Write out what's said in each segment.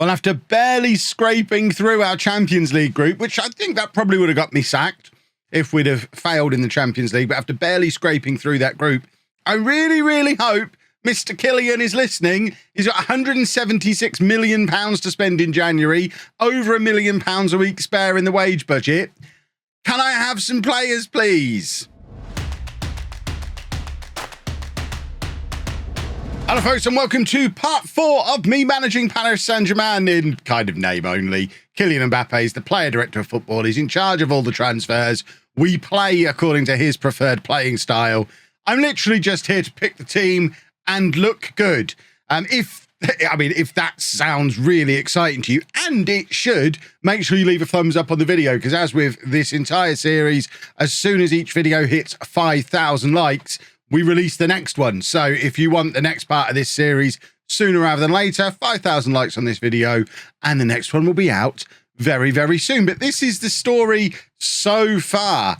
Well, after barely scraping through our Champions League group, which I think that probably would have got me sacked if we'd have failed in the Champions League, but after barely scraping through that group, I really, really hope Mr. Killian is listening. He's got £176 million to spend in January, over £1 million a week spare in the wage budget. Can I have some players, please? Hello folks and welcome to part 4 of me managing Paris Saint Germain in kind of name only. Killian Mbappe is the player director of football. He's in charge of all the transfers. We play according to his preferred playing style. I'm literally just here to pick the team and look good. If that sounds really exciting to you, and it should, make sure you leave a thumbs up on the video, because as with this entire series, as soon as each video hits 5,000 likes, we release the next one. So if you want the next part of this series sooner rather than later, 5,000 likes on this video, and the next one will be out very, very soon. But this is the story so far.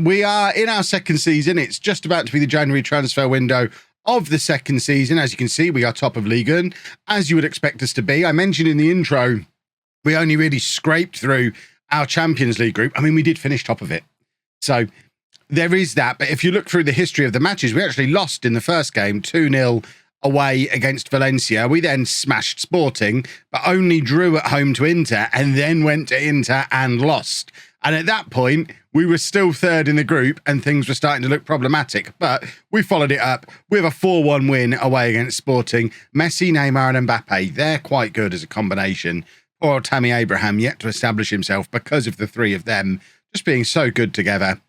We are in our second season. It's just about to be the January transfer window of the second season. As you can see, we are top of Ligue 1, as you would expect us to be. I mentioned in the intro, we only really scraped through our Champions League group. I mean, we did finish top of it. So there is that. But if you look through the history of the matches, we actually lost in the first game 2-0 away against Valencia. We then smashed Sporting, but only drew at home to Inter and then went to Inter and lost. And at that point, we were still third in the group and things were starting to look problematic. But we followed it up with a 4-1 win away against Sporting. Messi, Neymar and Mbappe, they're quite good as a combination. Poor old Tammy Abraham yet to establish himself because of the three of them just being so good together.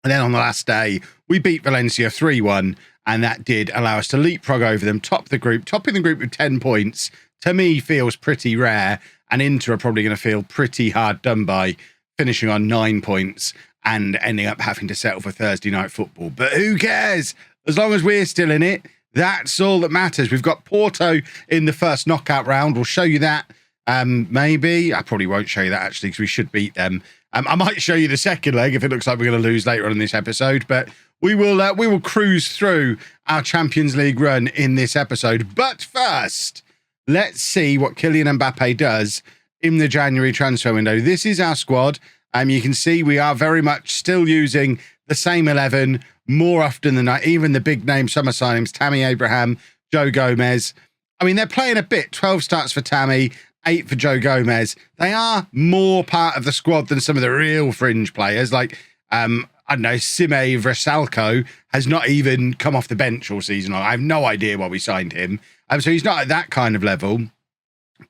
And then on the last day, we beat Valencia 3-1, and that did allow us to leapfrog over them, top the group. Topping the group with 10 points, to me, feels pretty rare, and Inter are probably going to feel pretty hard done by, finishing on 9 points and ending up having to settle for Thursday night football. But who cares? As long as we're still in it, that's all that matters. We've got Porto in the first knockout round. We'll show you that. Maybe. I probably won't show you that, actually, because we should beat them. I might show you the second leg if it looks like we're going to lose later on in this episode, but we will cruise through our Champions League run in this episode. But first, let's see what Killian Mbappe does in the January transfer window. This is our squad. You can see we are very much still using the same 11 more often than not. Even the big name summer signings, Tammy Abraham, Joe Gomez. I mean, they're playing a bit. 12 starts for Tammy, 8 for Joe Gomez. They are more part of the squad than some of the real fringe players. Like, I don't know, Sime Vrsaljko has not even come off the bench all season long. I have no idea why we signed him. So he's not at that kind of level.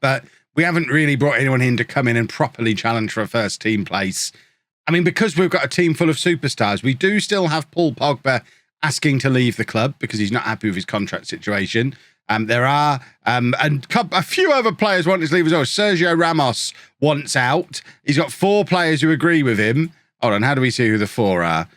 But we haven't really brought anyone in to come in and properly challenge for a first team place. I mean, because we've got a team full of superstars, we do still have Paul Pogba asking to leave the club because he's not happy with his contract situation. There are a few other players wanting to leave as well. Sergio Ramos wants out. He's got 4 players who agree with him. Hold on, how do we see who the 4 are?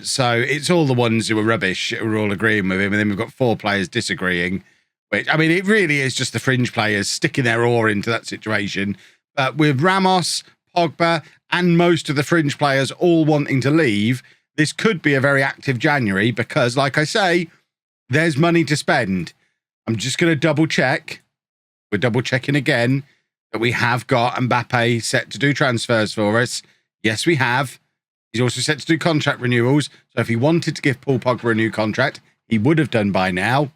So it's all the ones who are rubbish who are all agreeing with him, and then we've got 4 players disagreeing. Which, I mean, it really is just the fringe players sticking their oar into that situation. But with Ramos, Pogba, and most of the fringe players all wanting to leave, this could be a very active January because, like I say, there's money to spend. I'm just going to double check. We're double checking again that we have got Mbappe set to do transfers for us. Yes, we have. He's also set to do contract renewals. So if he wanted to give Paul Pogba a new contract, he would have done by now.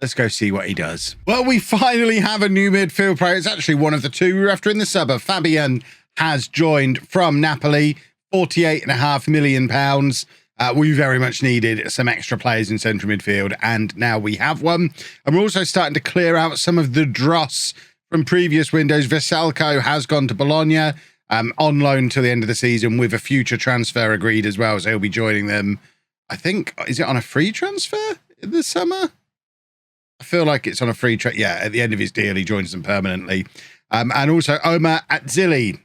Let's go see what he does. Well, we finally have a new midfield player. It's actually one of the 2 we were after in the summer. Fabian has joined from Napoli, £48.5 million. We very much needed some extra players in central midfield, and now we have one. And we're also starting to clear out some of the dross from previous windows. Vrsaljko has gone to Bologna on loan till the end of the season with a future transfer agreed as well. So he'll be joining them. I think, is it on a free transfer in the summer? I feel like it's on a free transfer. Yeah, at the end of his deal, he joins them permanently. And also Omar Atzili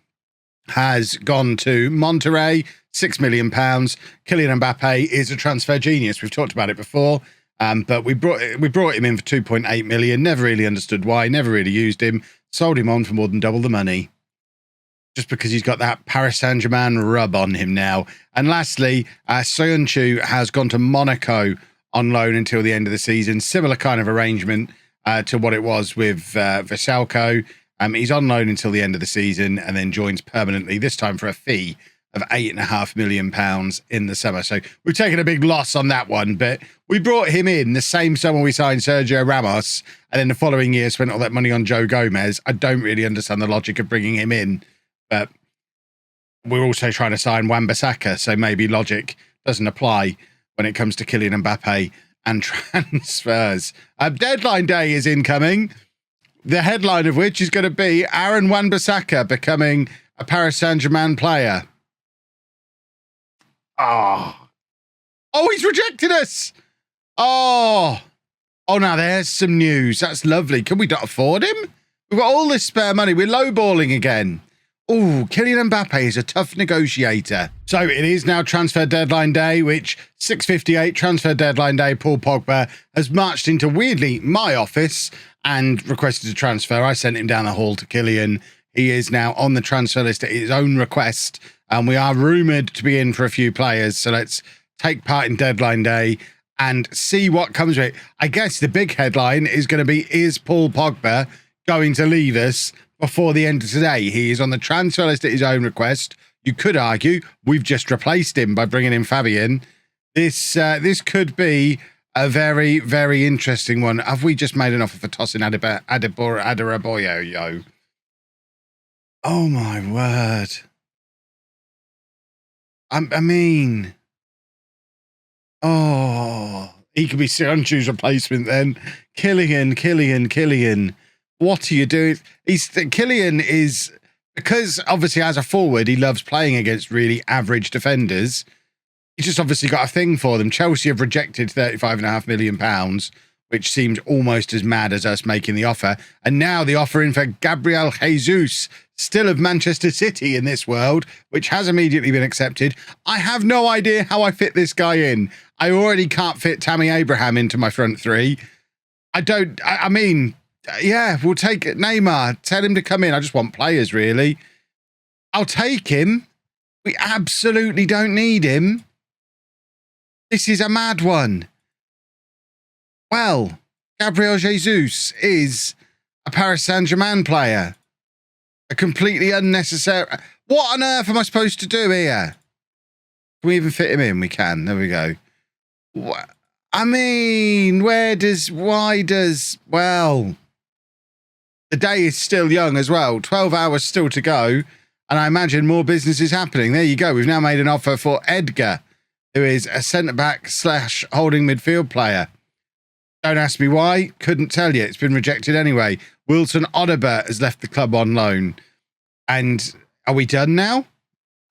has gone to Monterrey, £6 million. Kylian Mbappe is a transfer genius. We've talked about it before, but we brought him in for 2.8 million. Never really understood why. Never really used him. Sold him on for more than double the money, just because he's got that Paris Saint Germain rub on him now. And lastly, Soyuncu has gone to Monaco on loan until the end of the season. Similar kind of arrangement. to what it was with Veselko. He's on loan until the end of the season and then joins permanently, this time for a fee of £8.5 million in the summer. So we've taken a big loss on that one, but we brought him in the same summer we signed Sergio Ramos, and then the following year spent all that money on Joe Gomez. I don't really understand the logic of bringing him in, but we're also trying to sign Wan-Bissaka, so maybe logic doesn't apply when it comes to Kylian Mbappe and transfers. Deadline day is incoming, the headline of which is going to be Aaron Wan-Bissaka becoming a Paris Saint Germain player. Oh, he's rejected us. Oh, now there's some news. That's lovely. Can we not afford him? We've got all this spare money. We're lowballing again. Oh, Kylian Mbappe is a tough negotiator. So it is now transfer deadline day, which 6:58 transfer deadline day. Paul Pogba has marched into, weirdly, my office and requested a transfer. I sent him down the hall to Killian. He is now on the transfer list at his own request, and we are rumoured to be in for a few players. So let's take part in deadline day and see what comes of it. I guess the big headline is going to be, is Paul Pogba going to leave us before the end of today? He is on the transfer list at his own request. You could argue we've just replaced him by bringing in Fabian. This could be a very, very interesting one. Have we just made an offer for Tosin Adarabioyo? Oh, my word. I mean, he could be Sionchu's replacement then. Killian. What are you doing? Killian is, because obviously as a forward, he loves playing against really average defenders. He's just obviously got a thing for them. Chelsea have rejected £35.5 million, which seemed almost as mad as us making the offer. And now the offer in for Gabriel Jesus, still of Manchester City in this world, which has immediately been accepted. I have no idea how I fit this guy in. I already can't fit Tammy Abraham into my front three. I mean, yeah, we'll take it. Neymar, tell him to come in. I just want players, really. I'll take him. We absolutely don't need him. This is a mad one. Well, Gabriel Jesus is a Paris Saint Germain player. A completely unnecessary... What on earth am I supposed to do here? Can we even fit him in? We can. There we go. What? I mean, why does... Well, the day is still young as well. 12 hours still to go. And I imagine more business is happening. There you go. We've now made an offer for Edgar, who is a centre-back / holding midfield player. Don't ask me why. Couldn't tell you. It's been rejected anyway. Wilson Odobert has left the club on loan. And are we done now?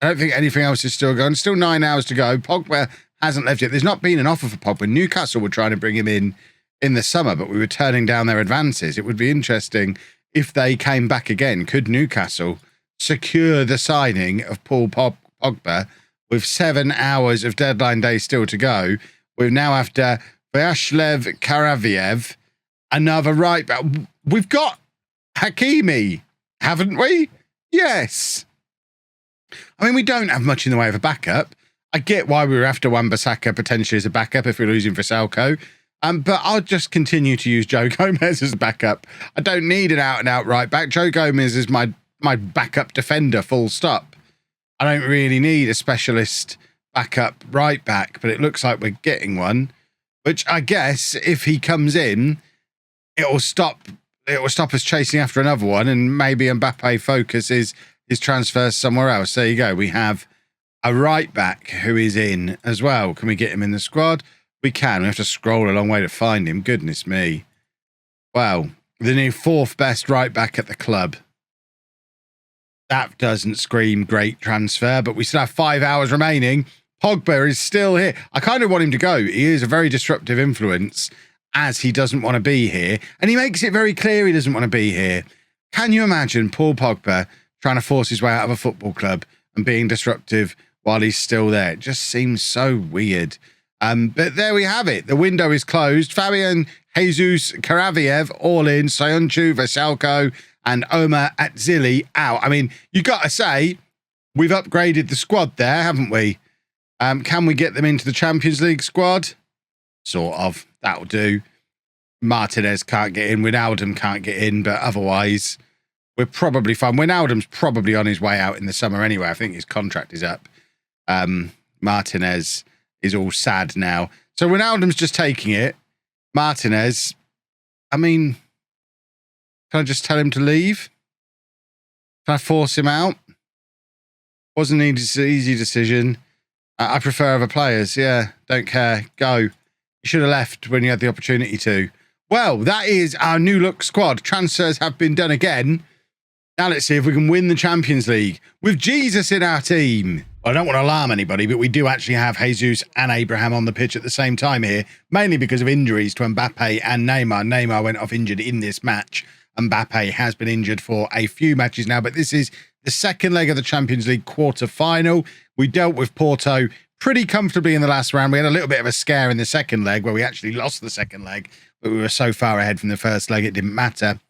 I don't think anything else is still going. Still 9 hours to go. Pogba hasn't left yet. There's not been an offer for Pogba. Newcastle were trying to bring him in the summer, but we were turning down their advances. It would be interesting if they came back again. Could Newcastle secure the signing of Paul Pogba with 7 hours of deadline day still to go? We're now after Vyacheslav Karaviev, another right back. We've got Hakimi, haven't we? Yes. I mean, we don't have much in the way of a backup. I get why we were after Wan-Bissaka potentially as a backup if we're losing Veselko. But I'll just continue to use Joe Gomez as a backup. I don't need an out-and-out right back. Joe Gomez is my backup defender, full stop. I don't really need a specialist backup right back, but it looks like we're getting one, which I guess if he comes in, it will stop us chasing after another one, and maybe Mbappe focuses his transfers somewhere else. There you go. We have a right back who is in as well. Can we get him in the squad? We can. We have to scroll a long way to find him. Goodness me. Well, the new 4th best right back at the club. That doesn't scream great transfer, but we still have 5 hours remaining. Pogba is still here. I kind of want him to go. He is a very disruptive influence, as he doesn't want to be here. And he makes it very clear he doesn't want to be here. Can you imagine Paul Pogba trying to force his way out of a football club and being disruptive while he's still there? It just seems so weird. But there we have it. The window is closed. Fabian, Jesus, Karaviev, all in. Sionchu, Veselko, and Omar Atzili out. I mean, you got to say, we've upgraded the squad there, haven't we? Can we get them into the Champions League squad? Sort of. That'll do. Martinez can't get in. Wijnaldum can't get in, but otherwise we're probably fine. Wijnaldum's probably on his way out in the summer anyway. I think his contract is up. Martinez is all sad now. So Wijnaldum's just taking it. Martinez, I mean, can I just tell him to leave? Can I force him out? Wasn't an easy decision. I prefer other players. Yeah, don't care. Go. You should have left when you had the opportunity to. Well, that is our new look squad. Transfers have been done again. Now let's see if we can win the Champions League with Jesus in our team. I don't want to alarm anybody, but we do actually have Jesus and Abraham on the pitch at the same time here, mainly because of injuries to Mbappe and Neymar. Neymar went off injured in this match. Mbappe has been injured for a few matches now, but this is the second leg of the Champions League quarter-final. We dealt with Porto pretty comfortably in the last round. We had a little bit of a scare in the second leg where we actually lost the second leg, but we were so far ahead from the first leg it didn't matter.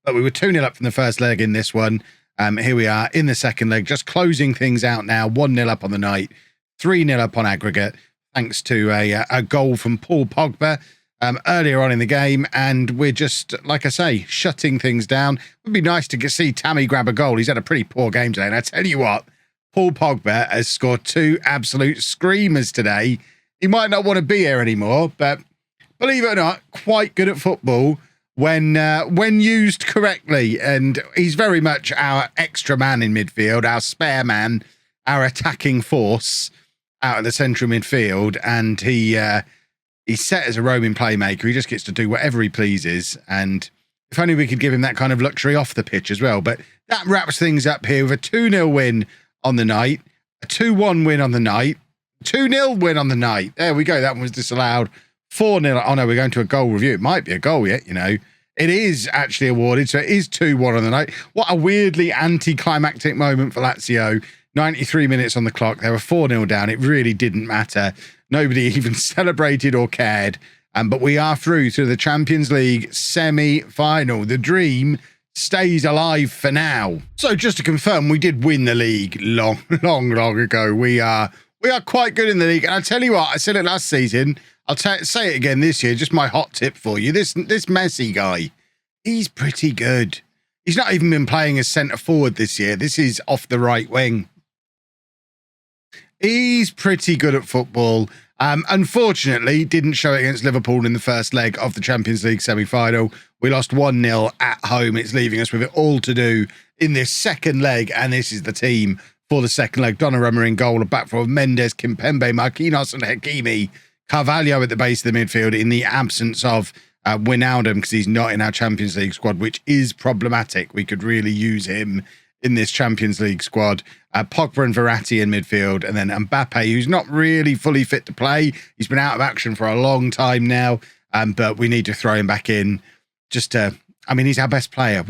But we were 2-0 up from the first leg in this one. Here we are in the second leg, just closing things out now. 1-0 up on the night, 3-0 up on aggregate, thanks to a goal from Paul Pogba earlier on in the game. And we're just, like I say, shutting things down. It would be nice to see Tammy grab a goal. He's had a pretty poor game today. And I tell you what, Paul Pogba has scored 2 absolute screamers today. He might not want to be here anymore, but believe it or not, quite good at football when used correctly. And he's very much our extra man in midfield, our spare man, our attacking force out of the central midfield. And he's set as a roaming playmaker. He just gets to do whatever he pleases. And if only we could give him that kind of luxury off the pitch as well. But that wraps things up here with a 2-0 win on the night, a 2-1 win on the night, 2-0 win on the night. There we go. That one was disallowed. 4-0. Oh, no, we're going to a goal review. It might be a goal yet, you know. It is actually awarded, so it is 2-1 on the night. What a weirdly anticlimactic moment for Lazio. 93 minutes on the clock. They were 4-0 down. It really didn't matter. Nobody even celebrated or cared. But we are through to the Champions League semi-final. The dream stays alive for now. So just to confirm, we did win the league long ago. We are quite good in the league. And I'll tell you what, I said it last season. I'll say it again this year. Just my hot tip for you. This Messi guy, he's pretty good. He's not even been playing as centre forward this year. This is off the right wing. He's pretty good at football. Unfortunately, didn't show it against Liverpool in the first leg of the Champions League semi-final. We lost 1-0 at home. It's leaving us with it all to do in this second leg. And this is the team for the second leg. Donnarumma in goal, a back four of Mendes, Kimpembe, Marquinhos and Hakimi. Carvalho at the base of the midfield in the absence of Wijnaldum, because he's not in our Champions League squad, which is problematic. We could really use him in this Champions League squad. Pogba and Verratti in midfield, and then Mbappe, who's not really fully fit to play. He's been out of action for a long time now, but we need to throw him back in just to, I mean, he's our best player,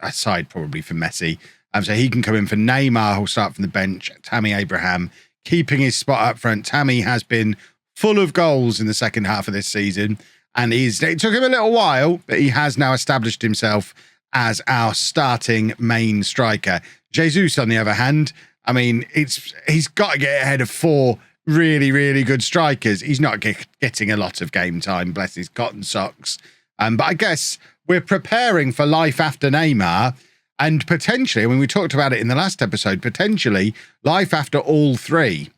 aside probably from Messi. So he can come in for Neymar, who'll start from the bench. Tammy Abraham keeping his spot up front. Tammy has been full of goals in the second half of this season, and it took him a little while, but he has now established himself as our starting main striker. Jesus, on the other hand, I mean, he's got to get ahead of 4 really, really good strikers. He's not getting a lot of game time, bless his cotton socks. But I guess we're preparing for life after Neymar, and potentially, I mean, we talked about it in the last episode, potentially life after all 3.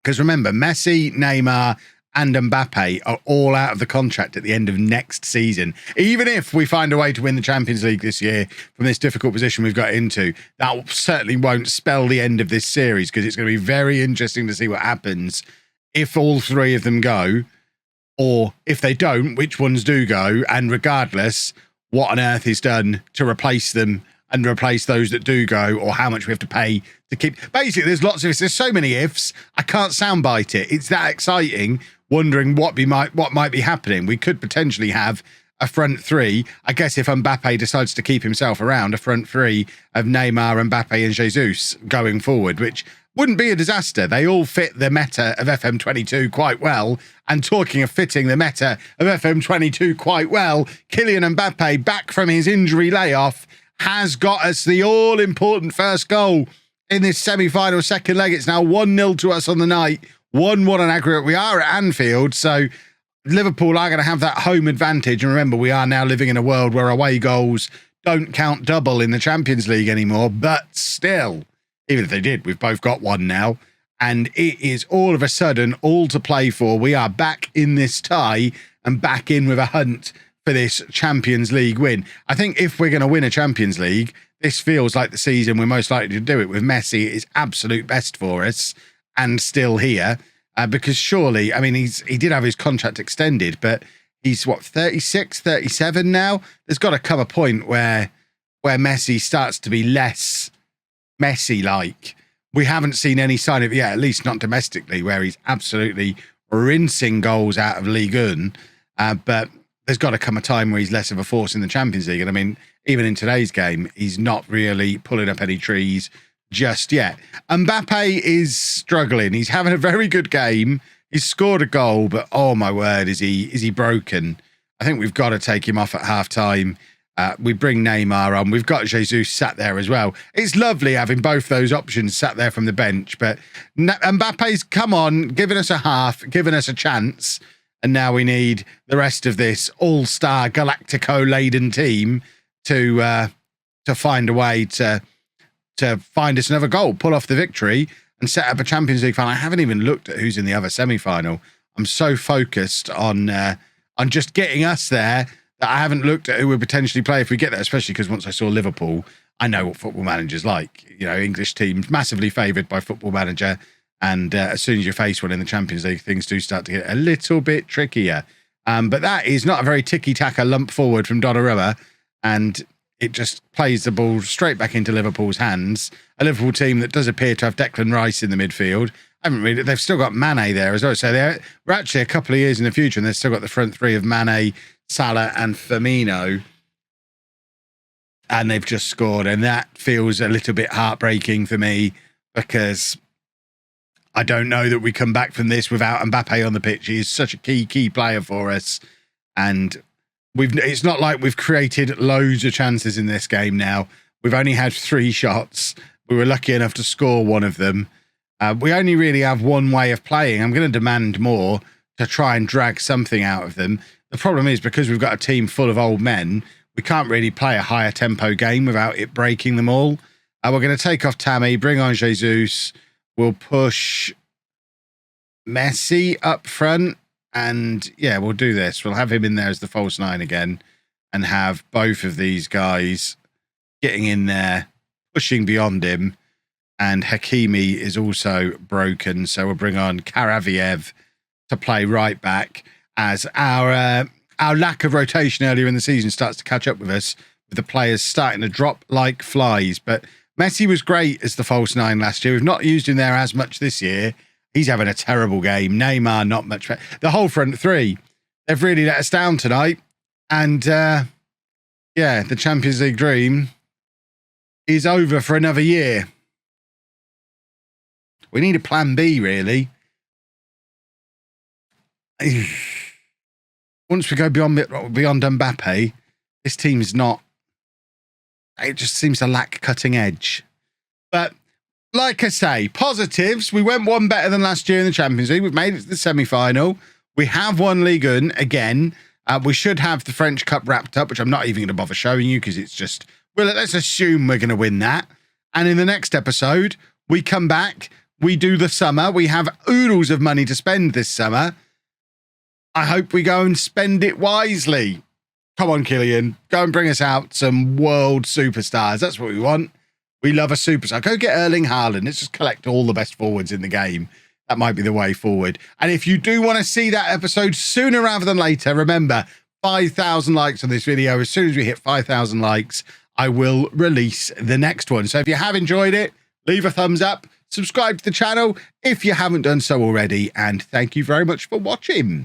Because remember, Messi, Neymar, and Mbappe are all out of the contract at the end of next season. Even if we find a way to win the Champions League this year from this difficult position we've got into, that certainly won't spell the end of this series, because it's going to be very interesting to see what happens if all 3 of them go, or if they don't, which ones do go, and regardless, what on earth is done to replace them and replace those that do go, or how much we have to pay to keep. Basically, there's so many ifs, I can't soundbite it. It's that exciting, wondering what might be happening. We could potentially have a front 3. I guess if Mbappe decides to keep himself around, a front 3 of Neymar, Mbappe and Jesus going forward, which wouldn't be a disaster. They all fit the meta of FM22 quite well. And talking of fitting the meta of FM22 quite well, Killian Mbappe, back from his injury layoff, has got us the all-important first goal in this semi-final second leg. It's now 1-0 to us on the night, 1-1 on aggregate. We are at Anfield, so Liverpool are going to have that home advantage. And remember, we are now living in a world where away goals don't count double in the Champions League anymore. But still, even if they did, we've both got one now. And it is all of a sudden all to play for. We are back in this tie and back in with a hunt for this Champions League win. I think if we're going to win a Champions League, this feels like the season we're most likely to do it with. Messi is absolute best for us and still here. Because surely, I mean, he did have his contract extended, but he's, what, 36, 37 now? There's got to come a point where Messi starts to be less Messi-like. We haven't seen any sign of, at least not domestically, where he's absolutely rinsing goals out of Ligue 1. But there's got to come a time where he's less of a force in the Champions League. And I mean, even in today's game, he's not really pulling up any trees just yet. Mbappe is struggling. He's having a very good game. He's scored a goal, but oh my word, is he broken? I think we've got to take him off at half time. We bring Neymar on. We've got Jesus sat there as well. It's lovely having both those options sat there from the bench, but Mbappe's come on, giving us a half, giving us a chance, and now we need the rest of this all-star Galactico-laden team to find a way to find us another goal, pull off the victory, and set up a Champions League final. I haven't even looked at who's in the other semi-final. I'm so focused on just getting us there that I haven't looked at who would potentially play if we get there, especially because once I saw Liverpool, I know what Football Manager's like. You know, English teams massively favoured by Football Manager, and as soon as you face one in the Champions League, things do start to get a little bit trickier. But that is not a very ticky-tacker lump forward from Donnarumma, and it just plays the ball straight back into Liverpool's hands. A Liverpool team that does appear to have Declan Rice in the midfield. They've still got Mane there as well. So we're actually a couple of years in the future, and they've still got the front three of Mane, Salah and Firmino. And they've just scored. And that feels a little bit heartbreaking for me, because I don't know that we come back from this without Mbappe on the pitch. He is such a key player for us. And it's not like we've created loads of chances in this game now. We've only had 3 shots. We were lucky enough to score one of them. We only really have one way of playing. I'm going to demand more to try and drag something out of them. The problem is, because we've got a team full of old men, we can't really play a higher tempo game without it breaking them all. We're going to take off Tammy, bring on Jesus. We'll push Messi up front. And yeah, we'll do this. We'll have him in there as the false 9 again, and have both of these guys getting in there, pushing beyond him. And Hakimi is also broken. So we'll bring on Karaviev to play right back, as our lack of rotation earlier in the season starts to catch up with us, with the players starting to drop like flies. But Messi was great as the false 9 last year. We've not used him there as much this year. He's having a terrible game. Neymar, not much better. The whole front three, they've really let us down tonight. And the Champions League dream is over for another year. We need a plan B, really. Once we go beyond Mbappe, this team's not... It just seems to lack cutting edge. But like I say, positives. We went one better than last year in the Champions League. We've made it to the semi-final. We have won Ligue 1 again. We should have the French Cup wrapped up, which I'm not even going to bother showing you, because it's just... Well, let's assume we're going to win that. And in the next episode, we come back, we do the summer. We have oodles of money to spend this summer. I hope we go and spend it wisely. Come on, Killian. Go and bring us out some world superstars. That's what we want. We love a superstar. Go get Erling Haaland. Let's just collect all the best forwards in the game. That might be the way forward. And if you do want to see that episode sooner rather than later, remember, 5,000 likes on this video. As soon as we hit 5,000 likes, I will release the next one. So if you have enjoyed it, leave a thumbs up, subscribe to the channel if you haven't done so already, and thank you very much for watching.